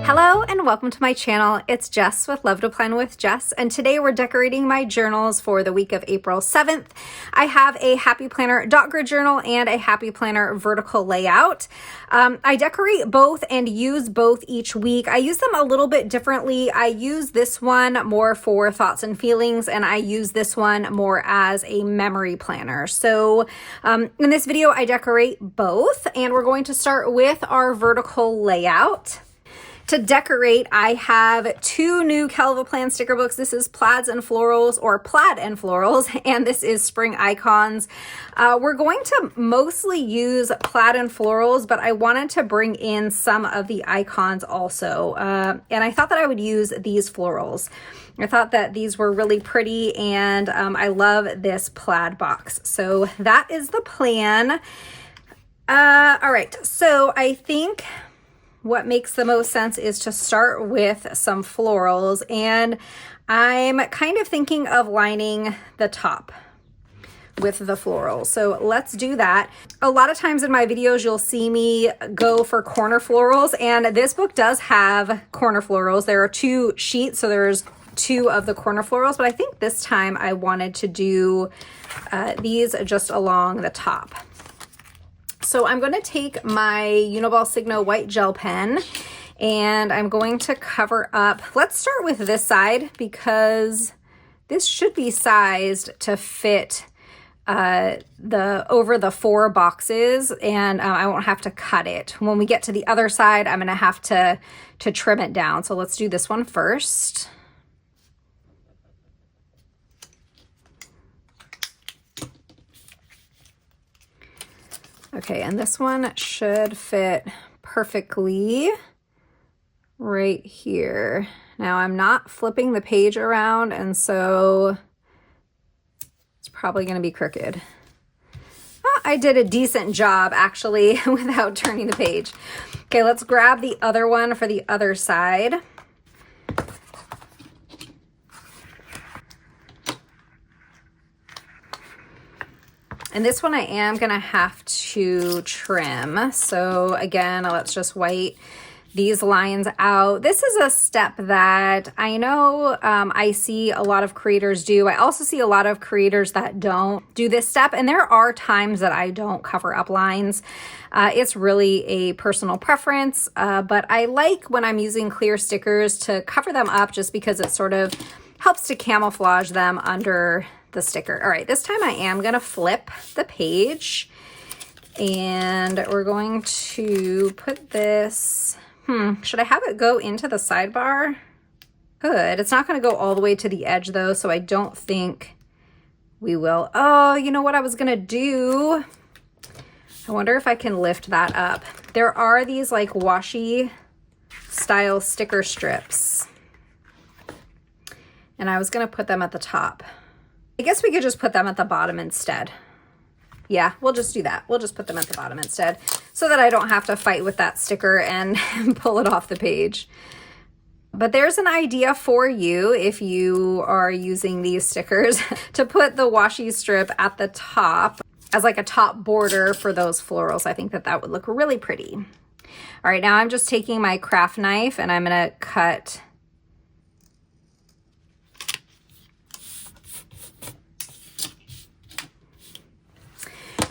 Hello and welcome to my channel. It's Jess with Love to Plan with Jess, and today we're decorating my journals for the week of April 7th. I have a Happy Planner dot grid journal and a Happy Planner vertical layout. I decorate both and use both each week. I use them a little bit differently. I use this one more for thoughts and feelings, and I use this one more as a memory planner. So in this video, I decorate both, and we're going to start with our vertical layout. To decorate, I have two new Kell Plan sticker books. This is Plaids and Florals, or Plaid and Florals, and this is Spring Icons. We're going to mostly use Plaid and Florals, but I wanted to bring in some of the icons also. And I thought that I would use these florals. I thought that these were really pretty, and I love this plaid box. So that is the plan. All right, so I think what makes the most sense is to start with some florals, and I'm kind of thinking of lining the top with the florals. So let's do that. A lot of times in my videos, you'll see me go for corner florals, and this book does have corner florals. There are two sheets, so there's two of the corner florals, but I think this time I wanted to do these just along the top. So I'm going to take my Uniball Signo white gel pen, and I'm going to cover up. Let's start with this side because this should be sized to fit over the 4 boxes, and I won't have to cut it. When we get to the other side, I'm going to have to trim it down. So let's do this one first. Okay, and this one should fit perfectly right here. Now I'm not flipping the page around, and so it's probably going to be crooked. Oh, I did a decent job actually without turning the page. Okay, let's grab the other one for the other side. And this one I am gonna have to trim. So again, let's just white these lines out. This is a step that I know I see a lot of creators do. I also see a lot of creators that don't do this step, and there are times that I don't cover up lines. It's really a personal preference, but I like when I'm using clear stickers to cover them up just because it sort of helps to camouflage them under the sticker. All right, this time I am gonna flip the page, and we're going to put this, should I have it go into the sidebar? Good. It's not gonna go all the way to the edge though, so I don't think we will. Oh, you know what I was gonna do? I wonder if I can lift that up. There are these like washi style sticker strips, and I was gonna put them at the top. I guess we could just put them at the bottom instead. Yeah, we'll just do that. We'll just put them at the bottom instead so that I don't have to fight with that sticker and pull it off the page. But there's an idea for you if you are using these stickers to put the washi strip at the top as like a top border for those florals. I think that that would look really pretty. All right, now I'm just taking my craft knife and I'm gonna cut .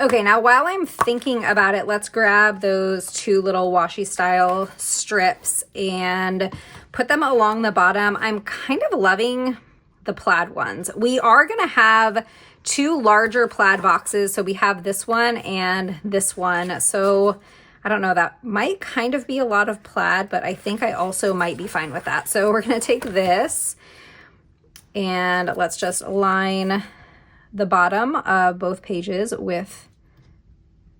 Okay, now while I'm thinking about it, let's grab those two little washi style strips and put them along the bottom. I'm kind of loving the plaid ones. We are gonna have two larger plaid boxes. So we have this one and this one. So I don't know, that might kind of be a lot of plaid, but I think I also might be fine with that. So we're gonna take this and let's just align the bottom of both pages with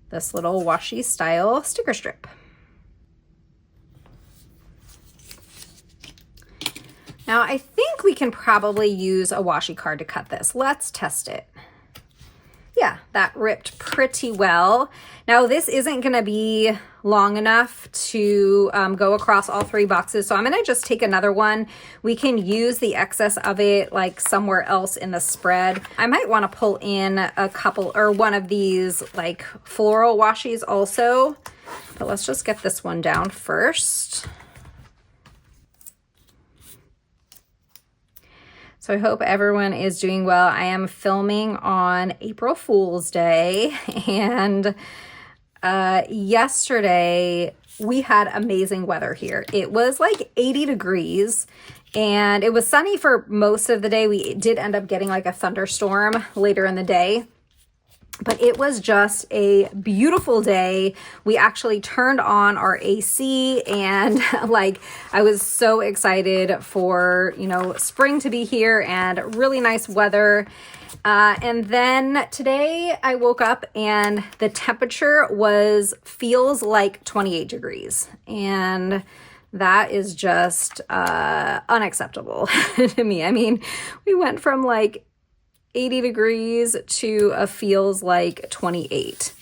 this little washi style sticker strip. Now I think we can probably use a washi card to cut this. Let's test it. Yeah, that ripped pretty well. Now this isn't gonna be long enough to go across all 3 boxes, so I'm gonna just take another one. We can use the excess of it like somewhere else in the spread. I might wanna pull in a couple or one of these like floral washies also, but let's just get this one down first. So I hope everyone is doing well. I am filming on April Fool's Day, and yesterday we had amazing weather here. It was like 80 degrees and it was sunny for most of the day. We did end up getting like a thunderstorm later in the day, but it was just a beautiful day. We actually turned on our AC and like I was so excited for, you know, spring to be here and really nice weather. And then today I woke up and the temperature feels like 28 degrees. And that is just unacceptable to me. I mean, we went from like 80 degrees to a feels like 28.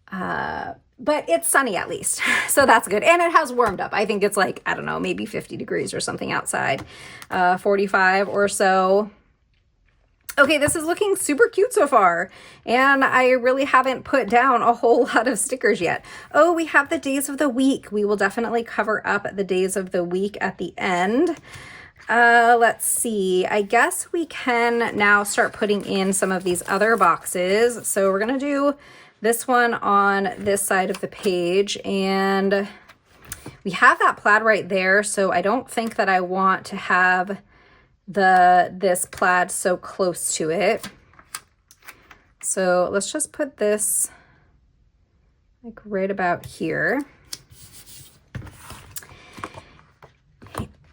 But it's sunny at least, so that's good. And it has warmed up. I think it's like, I don't know, maybe 50 degrees or something outside, 45 or so. Okay, this is looking super cute so far, and I really haven't put down a whole lot of stickers yet. Oh, we have the days of the week. We will definitely cover up the days of the week at the end. Let's see. I guess we can now start putting in some of these other boxes. So we're going to do this one on this side of the page, and we have that plaid right there. So I don't think that I want to have this plaid so close to it. So let's just put this like right about here.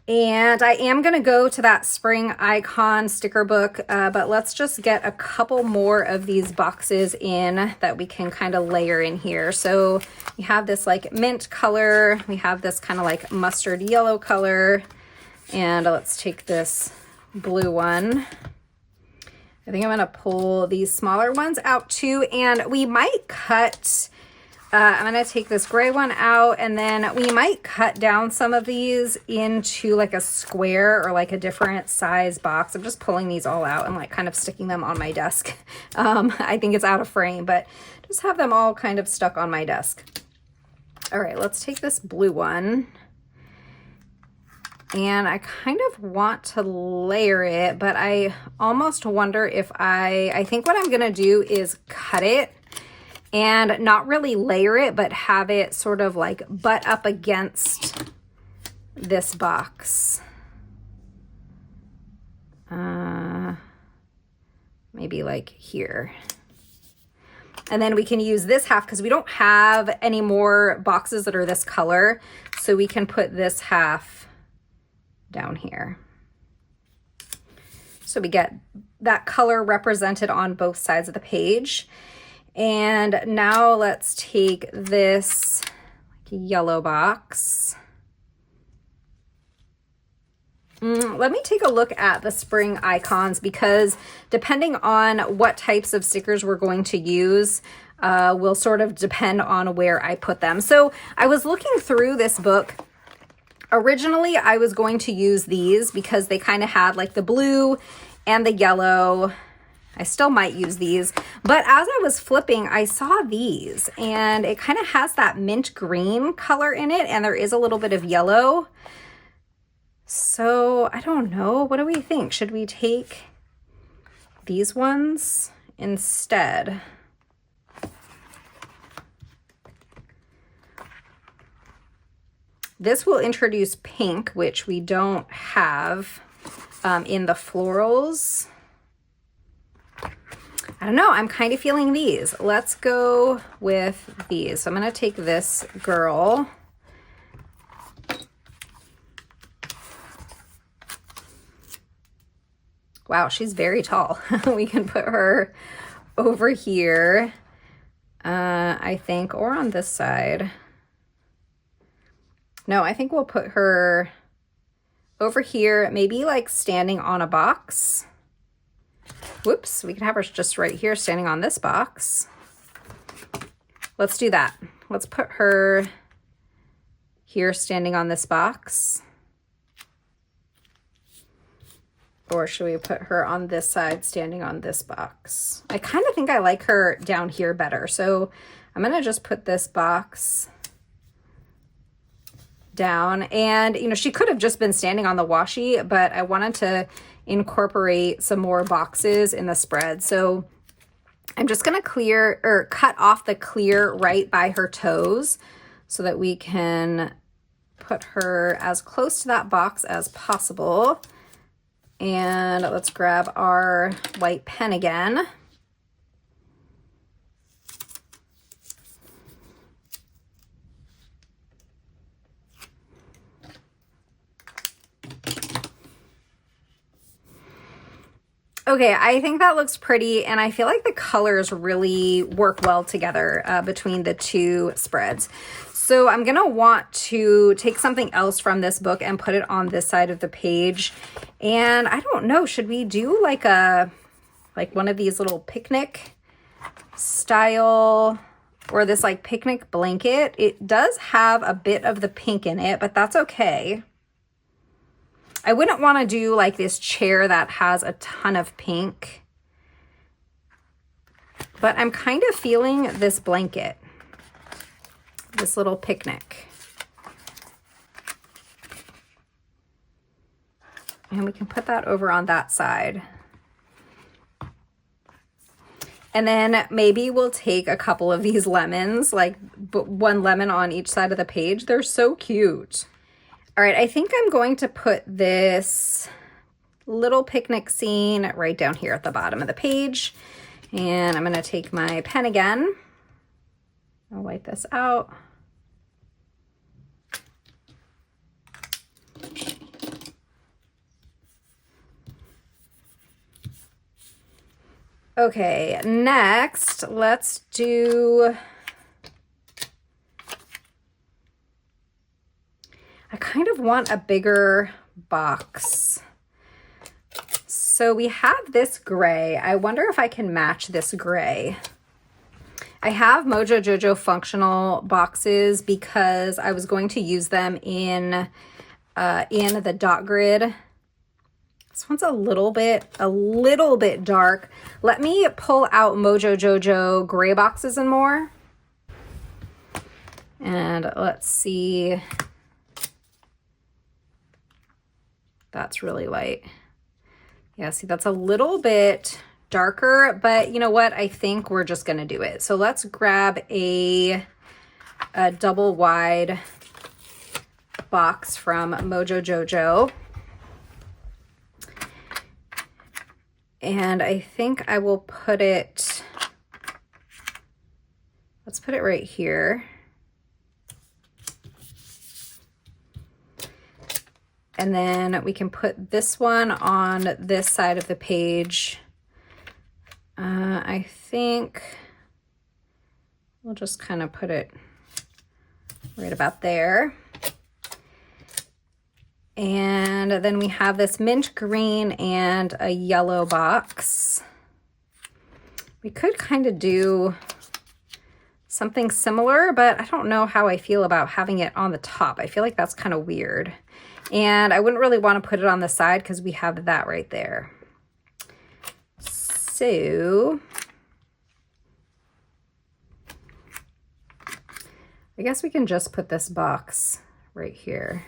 And I am going to go to that spring icon sticker book, but let's just get a couple more of these boxes in that we can kind of layer in here. So we have this like mint color, we have this kind of like mustard yellow color, and let's take this blue one. I think I'm going to pull these smaller ones out too, and we might cut I'm going to take this gray one out, and then we might cut down some of these into like a square or like a different size box. I'm just pulling these all out and like kind of sticking them on my desk. I think it's out of frame, but just have them all kind of stuck on my desk. All right, let's take this blue one. And I kind of want to layer it, but I almost wonder if I think what I'm going to do is cut it and not really layer it, but have it sort of like butt up against this box. Maybe like here. And then we can use this half because we don't have any more boxes that are this color. So we can put this half down here. So we get that color represented on both sides of the page. And now let's take this yellow box. Let me take a look at the spring icons, because depending on what types of stickers we're going to use will sort of depend on where I put them. So I was looking through this book. Originally, I was going to use these because they kind of had like the blue and the yellow. I still might use these, but as I was flipping, I saw these, and it kind of has that mint green color in it, and there is a little bit of yellow. So I don't know. What do we think? Should we take these ones instead? This will introduce pink, which we don't have in the florals. I don't know. I'm kind of feeling these. Let's go with these. So I'm going to take this girl. Wow, she's very tall. We can put her over here, I think, or on this side. No, I think we'll put her over here, maybe like standing on a box. Whoops, we could have her just right here standing on this box. Let's do that. Let's put her here standing on this box. Or should we put her on this side standing on this box? I kind of think I like her down here better. So I'm going to just put this box down, and you know, she could have just been standing on the washi, but I wanted to incorporate some more boxes in the spread. So I'm just going to cut off the clear right by her toes so that we can put her as close to that box as possible. And let's grab our white pen again. Okay, I think that looks pretty, and I feel like the colors really work well together between the two spreads. So I'm gonna want to take something else from this book and put it on this side of the page. And I don't know, should we do like one of these little picnic style, or this like picnic blanket? It does have a bit of the pink in it, but that's okay. I wouldn't want to do like this chair that has a ton of pink, but I'm kind of feeling this blanket, this little picnic. And we can put that over on that side. And then maybe we'll take a couple of these lemons, like one lemon on each side of the page. They're so cute. All right, I think I'm going to put this little picnic scene right down here at the bottom of the page. And I'm going to take my pen again. I'll wipe this out. Okay, next, let's do... I kind of want a bigger box. So we have this gray. I wonder if I can match this gray. I have Mojo Jojo functional boxes because I was going to use them in the dot grid. This one's a little bit dark. Let me pull out Mojo Jojo gray boxes and more. And let's see. That's really light. Yeah, see, that's a little bit darker, but you know what? I think we're just gonna do it. So let's grab a double wide box from Mojo Jojo. And I think I will put it, let's put it right here. And then we can put this one on this side of the page. I think we'll just kind of put it right about there. And then we have this mint green and a yellow box. We could kind of do something similar, but I don't know how I feel about having it on the top. I feel like that's kind of weird. And I wouldn't really want to put it on the side because we have that right there. So I guess we can just put this box right here.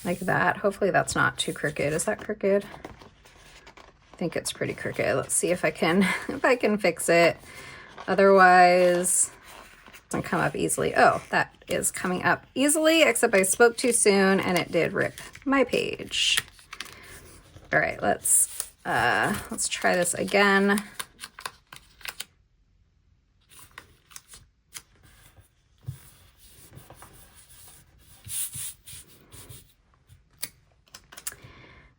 Like that. Hopefully that's not too crooked. Is that crooked? I think it's pretty crooked. Let's see if I can fix it. Otherwise, it doesn't come up easily. Oh, that is coming up easily, except I spoke too soon and it did rip my page. All right, let's try this again.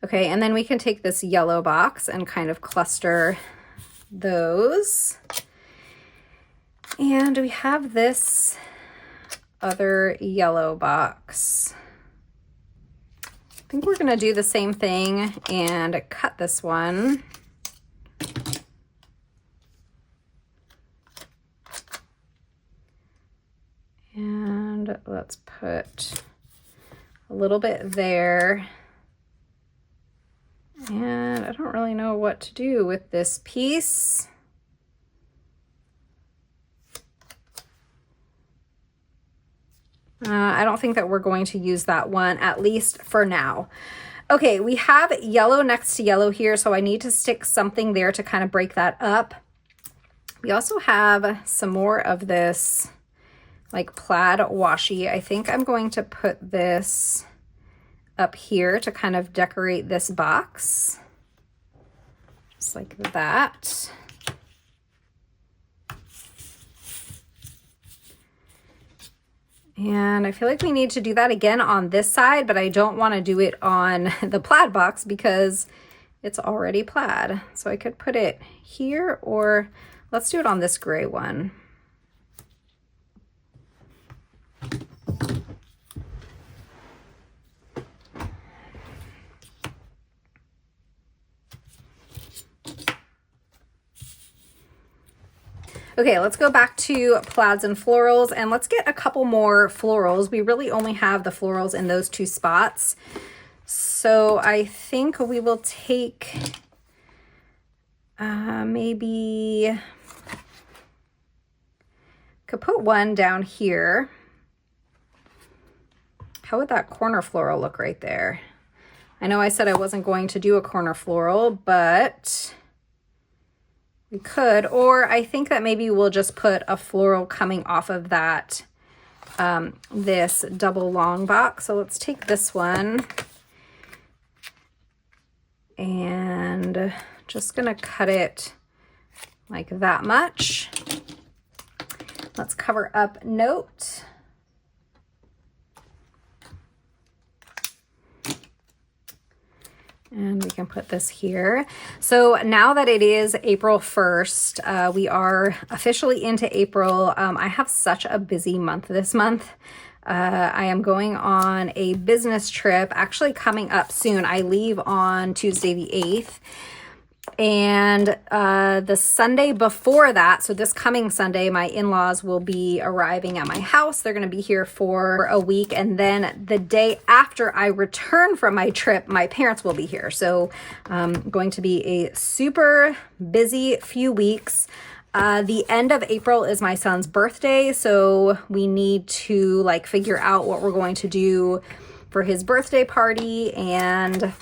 Okay, and then we can take this yellow box and kind of cluster those. And we have this other yellow box. I think we're gonna do the same thing and cut this one. And let's put a little bit there. And I don't really know what to do with this piece. I don't think that we're going to use that one, at least for now. Okay, we have yellow next to yellow here, so I need to stick something there to kind of break that up. We also have some more of this like plaid washi. I think I'm going to put this up here to kind of decorate this box. Just like that. And I feel like we need to do that again on this side, but I don't want to do it on the plaid box because it's already plaid. So I could put it here, or let's do it on this gray one. Okay, let's go back to plaids and florals, and let's get a couple more florals. We really only have the florals in those two spots. So I think we will take maybe, could put one down here. How would that corner floral look right there? I know I said I wasn't going to do a corner floral, but we could, or I think that maybe we'll just put a floral coming off of that, this double long box. So let's take this one and just gonna cut it like that much. Let's cover up note. And we can put this here. So now that it is April 1st, we are officially into April. I have such a busy month this month. I am going on a business trip, actually coming up soon. I leave on Tuesday the 8th. And the Sunday before that, so this coming Sunday, my in-laws will be arriving at my house. They're going to be here for a week. And then the day after I return from my trip, my parents will be here. So going to be a super busy few weeks. The end of April is my son's birthday. So we need to like figure out what we're going to do for his birthday party, and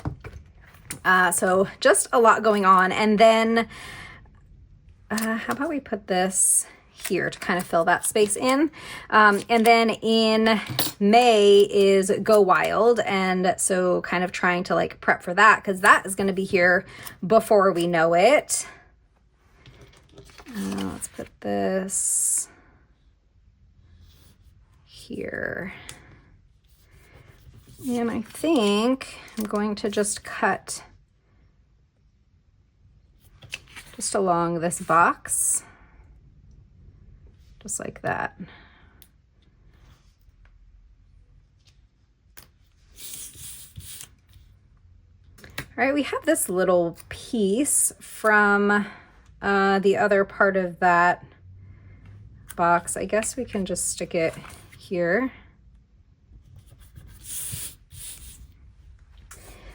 so just a lot going on. And then how about we put this here to kind of fill that space in. And then in May is Go Wild. And so kind of trying to like prep for that, because that is going to be here before we know it. Let's put this here. And I think I'm going to just cut just along this box, just like that. All right, we have this little piece from the other part of that box. I guess we can just stick it here.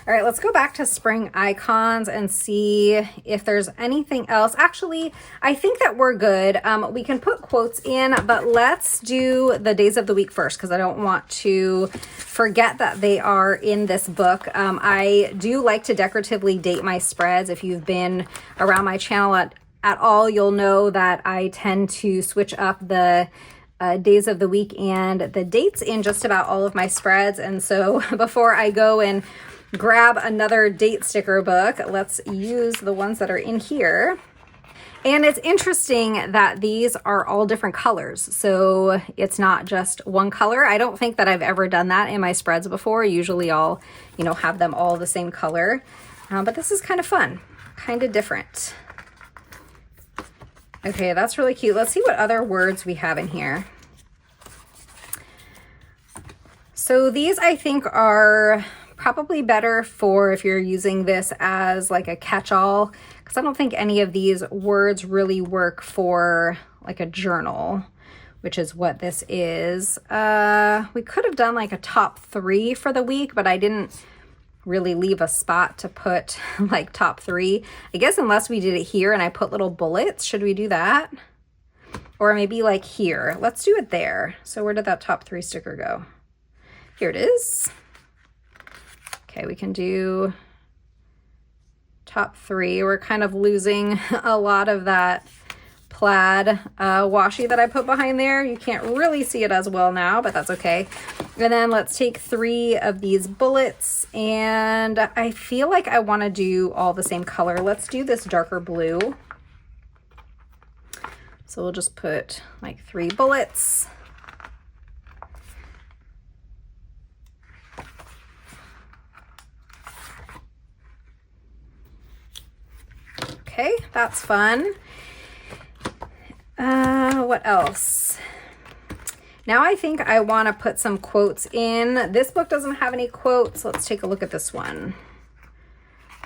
All right, let's go back to spring icons and see if there's anything else. Actually, I think that we're good. We can put quotes in, but let's do the days of the week first, because I don't want to forget that they are in this book. I do like to decoratively date my spreads. If you've been around my channel at all, you'll know that I tend to switch up the days of the week and the dates in just about all of my spreads. And so before I go and grab another date sticker book, let's use the ones that are in here. And it's interesting that these are all different colors, so it's not just one color. I don't think that I've ever done that in my spreads before. Usually I'll, have them all the same color, but this is kind of fun, kind of different. Okay, that's really cute. Let's see what other words we have in here. So these I think are probably better for if you're using this as like a catch-all, because I don't think any of these words really work for like a journal, which is what this is. We could have done like a top 3 for the week, but I didn't really leave a spot to put like top 3. I guess unless we did it here and I put little bullets. Should we do that? Or maybe like here. Let's do it there. So where did that top 3 sticker go? Here it is. Okay, we can do top 3. We're kind of losing a lot of that plaid washi that I put behind there. You can't really see it as well now, but that's okay. And then let's take 3 of these bullets, and I feel like I want to do all the same color. Let's do this darker blue. So we'll just put like 3 bullets. Okay, that's fun. What else? Now I think I want to put some quotes in. This book doesn't have any quotes. Let's take a look at this one.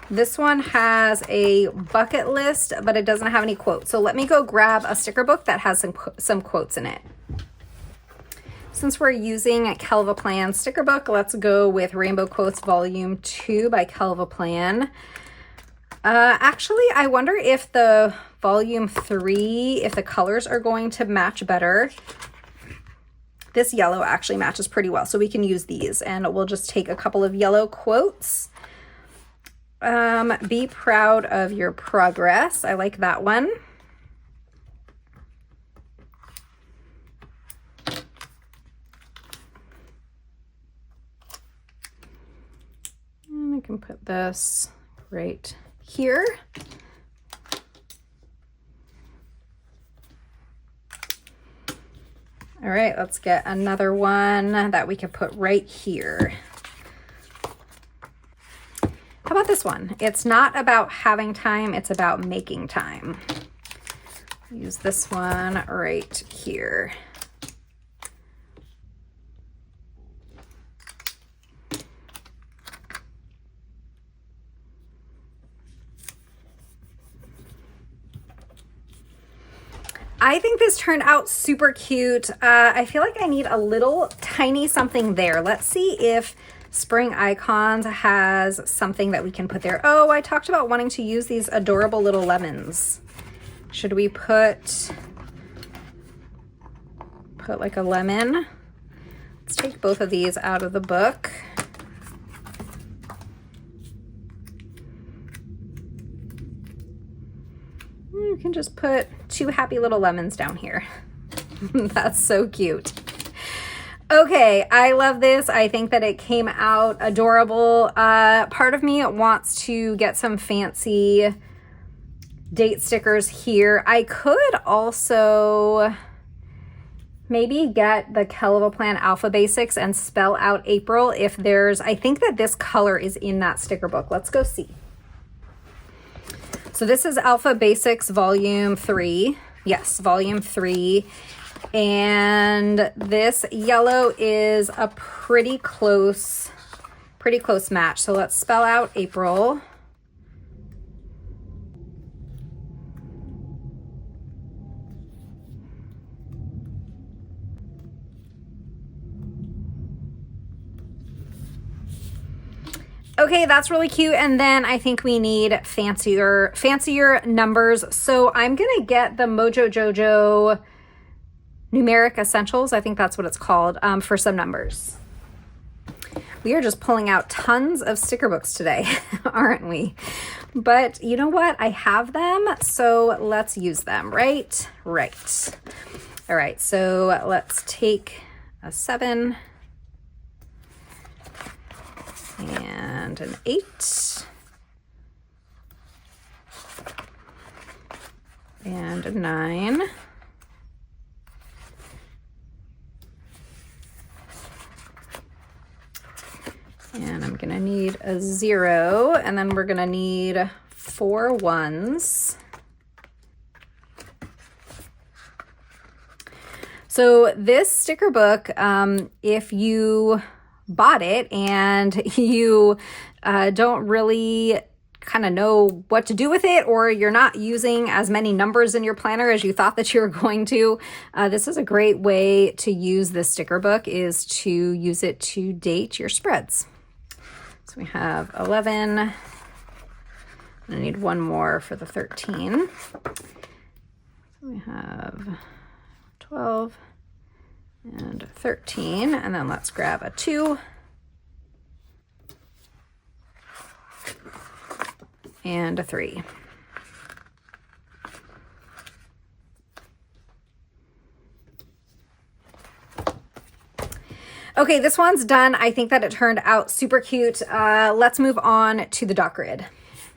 This one has a bucket list, but it doesn't have any quotes. So let me go grab a sticker book that has some quotes in it. Since we're using a Kell Plan sticker book, let's go with Rainbow Quotes Volume 2 by Kell Plan. Actually, I wonder if the Volume 3, if the colors are going to match better. This yellow actually matches pretty well, so we can use these, and we'll just take a couple of yellow quotes. Be proud of your progress. I like that one. And I can put this right here. All right, let's get another one that we can put right here. How about this one? It's not about having time, it's about making time. Use this one right here. I think this turned out super cute. I feel like I need a little tiny something there. Let's see if Spring Icons has something that we can put there. Oh, I talked about wanting to use these adorable little lemons. Should we put like a lemon? Let's take both of these out of the book. You can just put 2 happy little lemons down here. That's so cute. Okay, I love this. I think that it came out adorable. Part of me wants to get some fancy date stickers here. I could also maybe get the Kell Plan Alpha Basics and spell out April if there's, I think that this color is in that sticker book. Let's go see. So this is Alpha Basics Volume 3. Yes, Volume 3. And this yellow is a pretty close match. So let's spell out April. Okay, that's really cute. And then I think we need fancier numbers. So I'm gonna get the Mojo Jojo Numeric Essentials. I think that's what it's called, for some numbers. We are just pulling out tons of sticker books today, aren't we? But you know what? I have them, so let's use them, right? Right. All right, so let's take a 7 and an 8 and a 9 and I'm gonna need a 0, and then we're gonna need 4 1s. So this sticker book, if you bought it and you don't really kind of know what to do with it, or you're not using as many numbers in your planner as you thought that you were going to, this is a great way to use this sticker book, is to use it to date your spreads. So we have 11. I need one more for the 13. So we have 12 and 13, and then let's grab a 2 and a 3. Okay, this one's done. I think that it turned out super cute. Let's move on to the dot grid.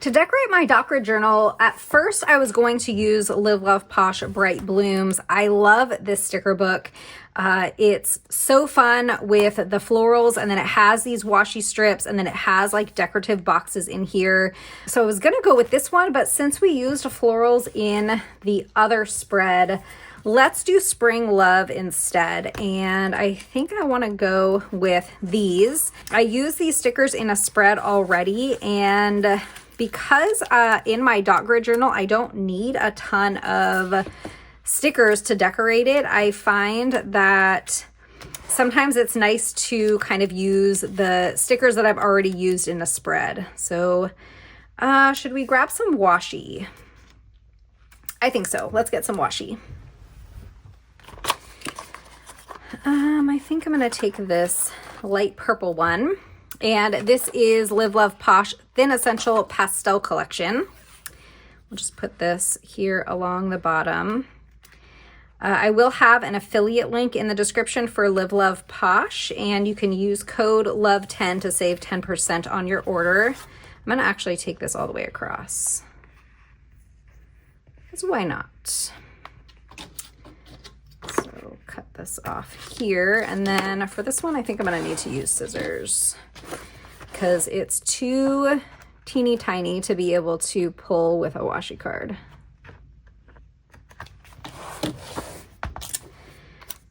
To decorate my dot grid journal, at first I was going to use Live Love Posh Bright Blooms. I love this sticker book. It's so fun with the florals, and then it has these washi strips, and then it has like decorative boxes in here. So I was gonna go with this one, but since we used florals in the other spread, let's do Spring Love instead. And I think I want to go with these. I use these stickers in a spread already, and because in my dot grid journal I don't need a ton of stickers to decorate it, I find that sometimes it's nice to kind of use the stickers that I've already used in a spread. So should we grab some washi? I think so. Let's get some washi. I think I'm going to take this light purple one, and this is Live Love Posh Thin Essential Pastel Collection. We'll just put this here along the bottom. I will have an affiliate link in the description for Live Love Posh, and you can use code LOVE10 to save 10% on your order. I'm going to actually take this all the way across, because why not? So cut this off here, and then for this one I think I'm going to need to use scissors because it's too teeny tiny to be able to pull with a washi card.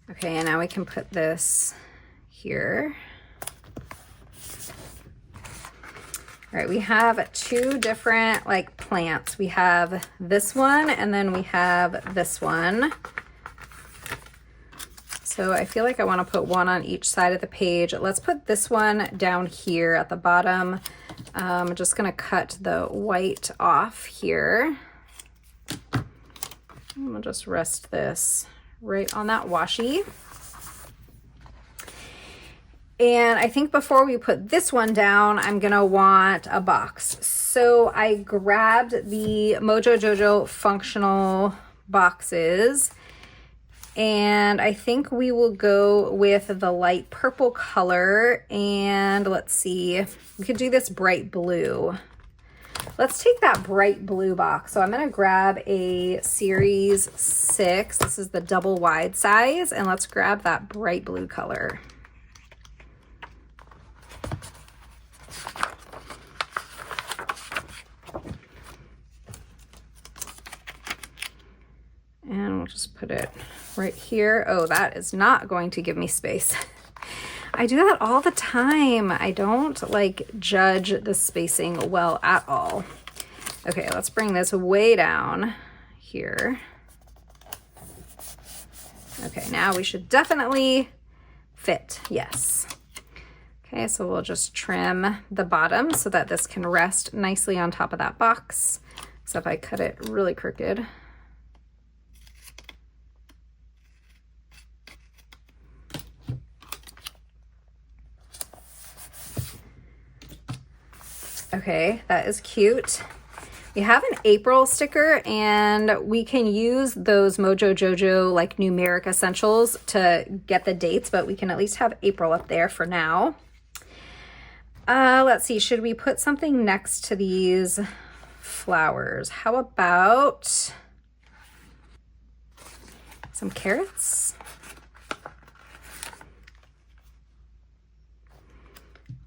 Okay, and now we can put this here. All right, we have 2 different like plants. We have this one, and then we have this one. So I feel like I want to put one on each side of the page. Let's put this one down here at the bottom. I'm just going to cut the white off here. And we'll just rest this right on that washi. And I think before we put this one down, I'm going to want a box. So I grabbed the Mojo Jojo functional boxes, and I think we will go with the light purple color, and let's see, we could do this bright blue. Let's take that bright blue box. So I'm going to grab a series 6. This is the double wide size, and let's grab that bright blue color. And we'll just put it right here. Oh, that is not going to give me space. I do that all the time. I don't like judge the spacing well at all. Okay, let's bring this way down here. Okay, now we should definitely fit. Yes. Okay, so we'll just trim the bottom so that this can rest nicely on top of that box. So if I cut it really crooked. Okay, that is cute. We have an April sticker, and we can use those Mojo Jojo like numeric essentials to get the dates, but we can at least have April up there for now. Let's see, should we put something next to these flowers? How about some carrots?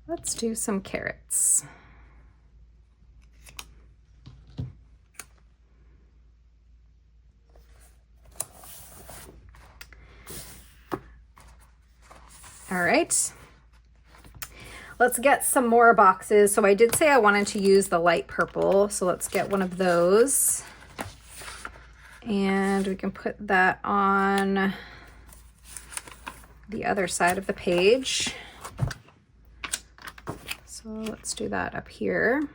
Let's do some carrots. All right, let's get some more boxes. So I did say I wanted to use the light purple, so let's get one of those. And we can put that on the other side of the page. So let's do that up here.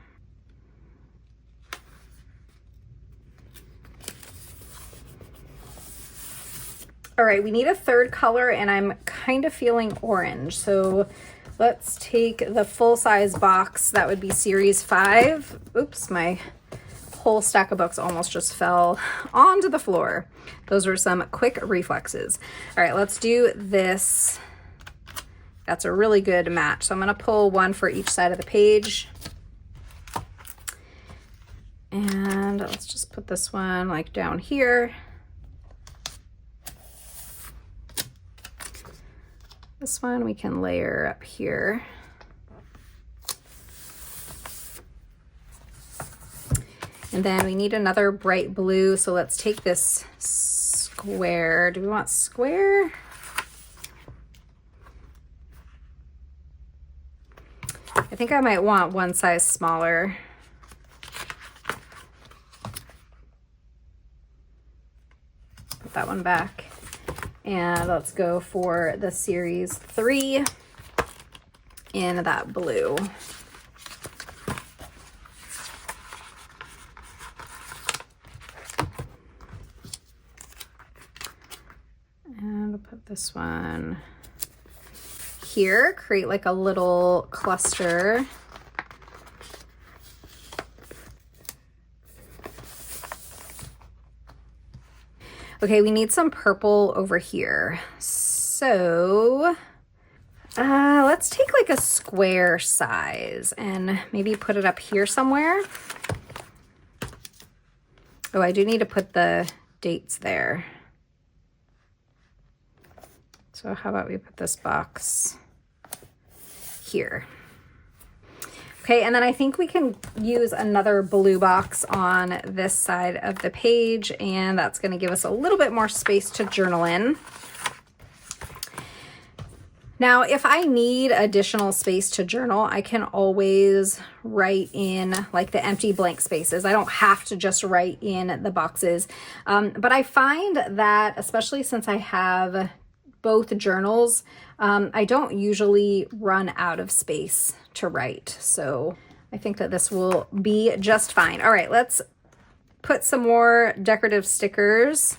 All right, we need a third color and I'm kind of feeling orange. So let's take the full size box. That would be series 5. Oops, my whole stack of books almost just fell onto the floor. Those were some quick reflexes. All right, let's do this. That's a really good match. So I'm gonna pull one for each side of the page. And let's just put this one like down here. This one we can layer up here. And then we need another bright blue. So let's take this square. Do we want square? I think I might want one size smaller. Put that one back. And let's go for the series 3 in that blue. And we'll put this one here, create like a little cluster. Okay, we need some purple over here. So let's take like a square size and maybe put it up here somewhere. Oh, I do need to put the dates there. So how about we put this box here? Okay, and then I think we can use another blue box on this side of the page, and that's going to give us a little bit more space to journal in. Now, if I need additional space to journal, I can always write in like the empty blank spaces. I don't have to just write in the boxes, but I find that, especially since I have both journals, I don't usually run out of space to write. So I think that this will be just fine. All right, let's put some more decorative stickers.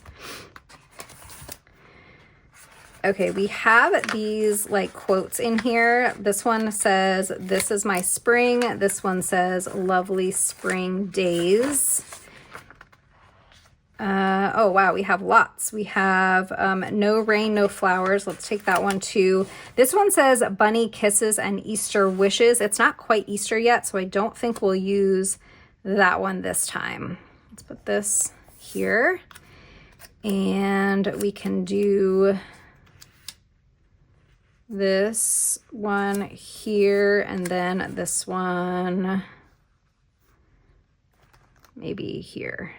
Okay, we have these like quotes in here. This one says, "This is my spring." This one says, "Lovely spring days." Oh wow, we have lots. We have no rain, no flowers. Let's take that one too. This one says bunny kisses and Easter wishes. It's not quite Easter yet, so I don't think we'll use that one this time. Let's put this here. And we can do this one here, and then this one maybe here.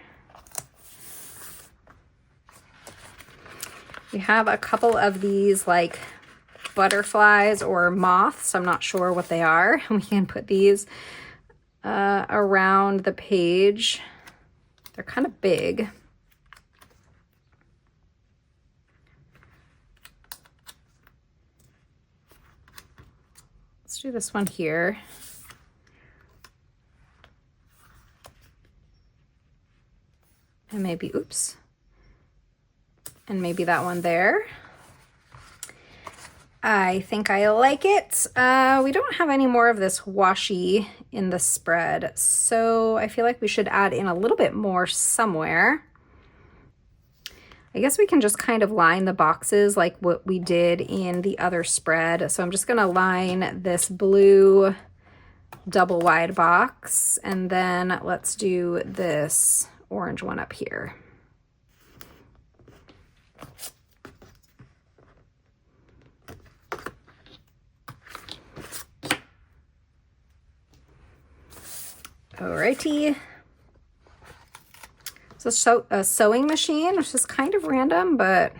We have a couple of these like butterflies or moths. I'm not sure what they are. We can put these around the page. They're kind of big. Let's do this one here. And maybe, oops. And maybe that one there. I think I like it. We don't have any more of this washi in the spread, so I feel like we should add in a little bit more somewhere. I guess we can just kind of line the boxes like what we did in the other spread. So I'm just gonna line this blue double wide box, and then let's do this orange one up here. Alrighty. So a sewing machine, which is kind of random, but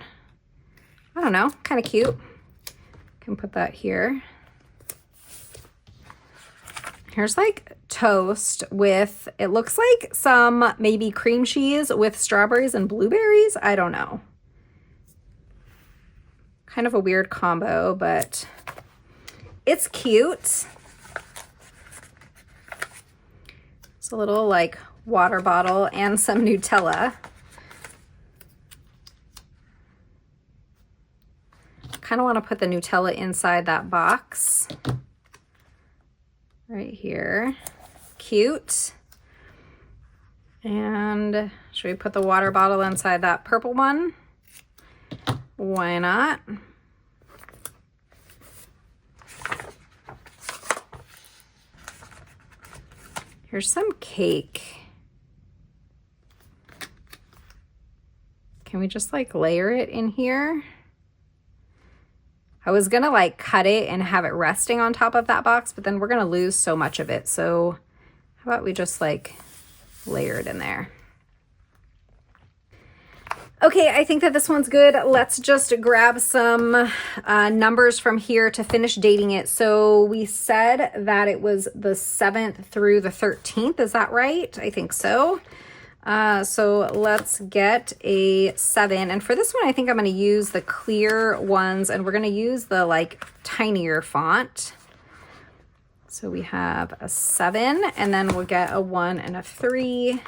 I don't know, kind of cute. Can put that here. Here's like toast with, it looks like some maybe cream cheese with strawberries and blueberries. I don't know. Kind of a weird combo, but it's cute. It's a little like water bottle and some Nutella. kind of want to put the Nutella inside that box right here. Cute. And should we put the water bottle inside that purple one? Why not? Here's some cake. Can we just like layer it in here? I was gonna like cut it and have it resting on top of that box, but then we're gonna lose so much of it. So how about we just like layer it in there? Okay, I think that this one's good. Let's just grab some numbers from here to finish dating it. So we said that it was the 7th through the 13th. Is that right? I think so. So let's get a 7. And for this one, I think I'm going to use the clear ones, and we're going to use the like tinier font. So we have a 7, and then we'll get a 1 and a 3.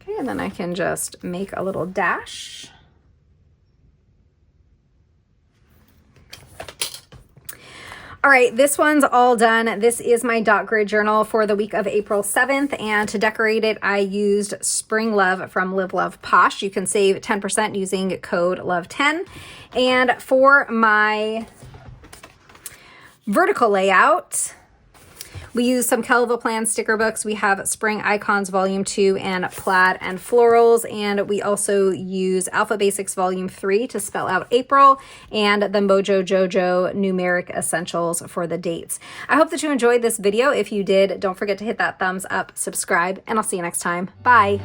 Okay, and then I can just make a little dash. All right, this one's all done. This is my dot grid journal for the week of April 7th, and to decorate it, I used Spring Love from Live Love Posh. You can save 10% using code LOVE10. And for my vertical layout, we use some Kell Plan sticker books. We have Spring Icons Volume 2 and Plaid and Florals. And we also use Alpha Basics Volume 3 to spell out April, and the Mojo Jojo Numeric Essentials for the dates. I hope that you enjoyed this video. If you did, don't forget to hit that thumbs up, subscribe, and I'll see you next time. Bye.